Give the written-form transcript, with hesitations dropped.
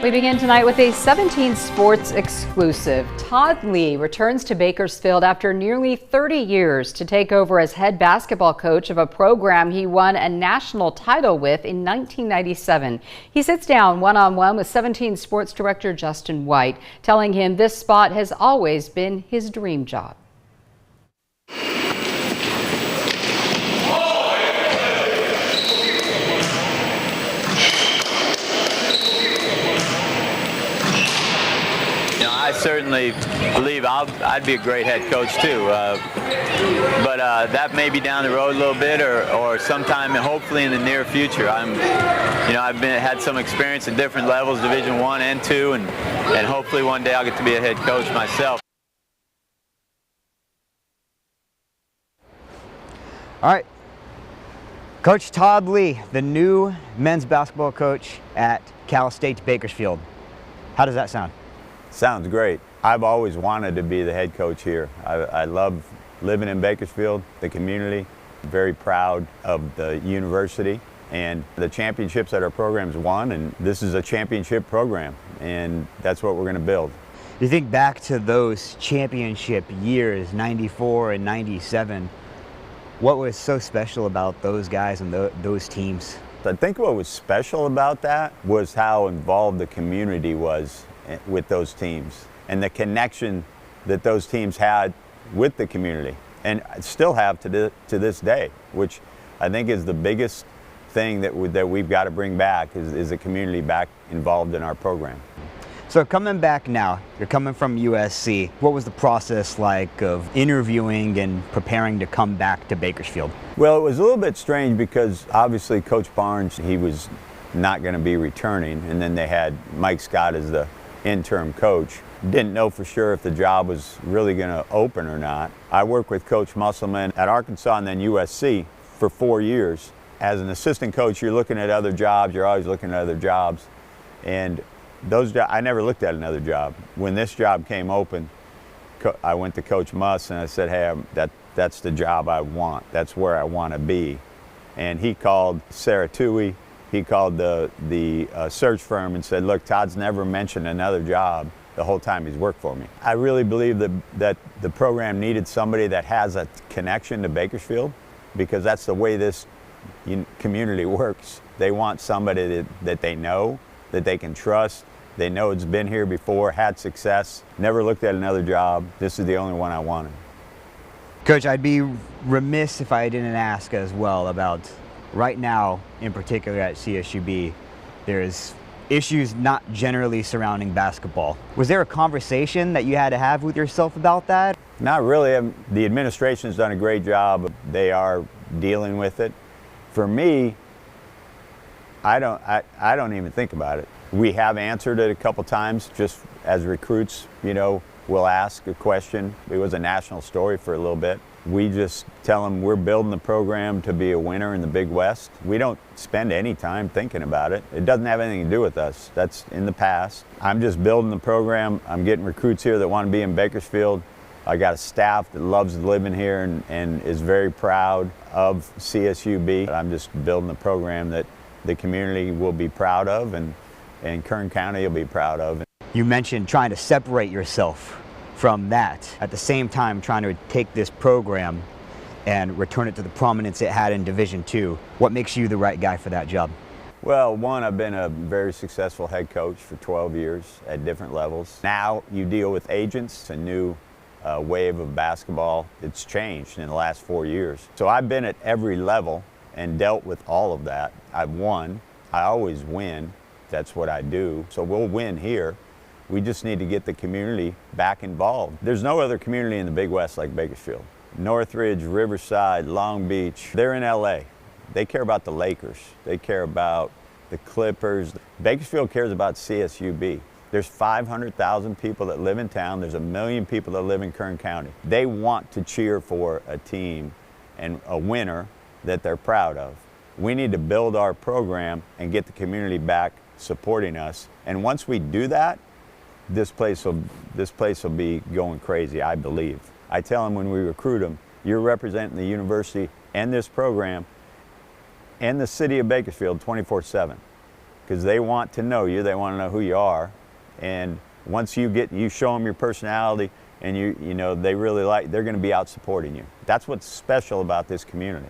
We begin tonight with a 17 Sports exclusive. Todd Lee returns to Bakersfield after nearly 30 years to take over as head basketball coach of a program he won a national title with in 1997. He sits down one-on-one with 17 Sports director Justin White, telling him this spot has always been his dream job. I certainly believe I'd be a great head coach too, but that may be down the road a little bit, or sometime, hopefully in the near future. I've had some experience at different levels, Division I and II, and hopefully one day I'll get to be a head coach myself. All right, Coach Todd Lee, the new men's basketball coach at Cal State Bakersfield. How does that sound? Sounds great. I've always wanted to be the head coach here. I love living in Bakersfield, the community. Very proud of the university and the championships that our program's won, and this is a championship program, and that's what we're going to build. You think back to those championship years, 94 and 97, what was so special about those guys and those teams? I think what was special about that was how involved the community was with those teams and the connection that those teams had with the community and still have to this day, which I think is the biggest thing that we've got to bring back is the community back involved in our program. So coming back now, you're coming from USC. What was the process like of interviewing and preparing to come back to Bakersfield? Well, it was a little bit strange because obviously Coach Barnes, he was not going to be returning, and then they had Mike Scott as the interim coach. Didn't know for sure if the job was really going to open or not. I worked with Coach Musselman at Arkansas and then USC for 4 years. As an assistant coach, you're looking at other jobs, you're always looking at other jobs, and I never looked at another job. When this job came open, I went to Coach Muss and I said, hey, that's the job I want. That's where I want to be. And he called Sarah Toohey. He called the search firm and said, look, Todd's never mentioned another job the whole time he's worked for me. I really believe that the program needed somebody that has a connection to Bakersfield, because that's the way this community works. They want somebody that they know, that they can trust. They know it's been here before, had success, never looked at another job. This is the only one I wanted. Coach, I'd be remiss if I didn't ask as well about right now, in particular at CSUB, there's issues not generally surrounding basketball. Was there a conversation that you had to have with yourself about that? Not really. The administration's done a great job. They are dealing with it. For me, I don't even think about it. We have answered it a couple times, just as recruits, we'll ask a question. It was a national story for a little bit. We just tell them we're building the program to be a winner in the Big West. We don't spend any time thinking about it. It doesn't have anything to do with us. That's in the past. I'm just building the program. I'm getting recruits here that want to be in Bakersfield. I got a staff that loves living here and is very proud of CSUB. I'm just building a program that the community will be proud of and Kern County will be proud of. You mentioned trying to separate yourself from that, at the same time trying to take this program and return it to the prominence it had in Division II. What makes you the right guy for that job? Well, one, I've been a very successful head coach for 12 years at different levels. Now you deal with agents, a new wave of basketball. It's changed in the last 4 years. So I've been at every level and dealt with all of that. I've won. I always win. That's what I do. So we'll win here. We just need to get the community back involved. There's no other community in the Big West like Bakersfield. Northridge, Riverside, Long Beach, they're in LA. They care about the Lakers. They care about the Clippers. Bakersfield cares about CSUB. There's 500,000 people that live in town. There's 1 million people that live in Kern County. They want to cheer for a team and a winner that they're proud of. We need to build our program and get the community back supporting us. And once we do that, this place will be going crazy, I believe. I tell them when we recruit them, you're representing the university and this program and the city of Bakersfield 24/7. because they want to know you, they want to know who you are. And once you show them your personality, and you know they really they're going to be out supporting you. That's what's special about this community.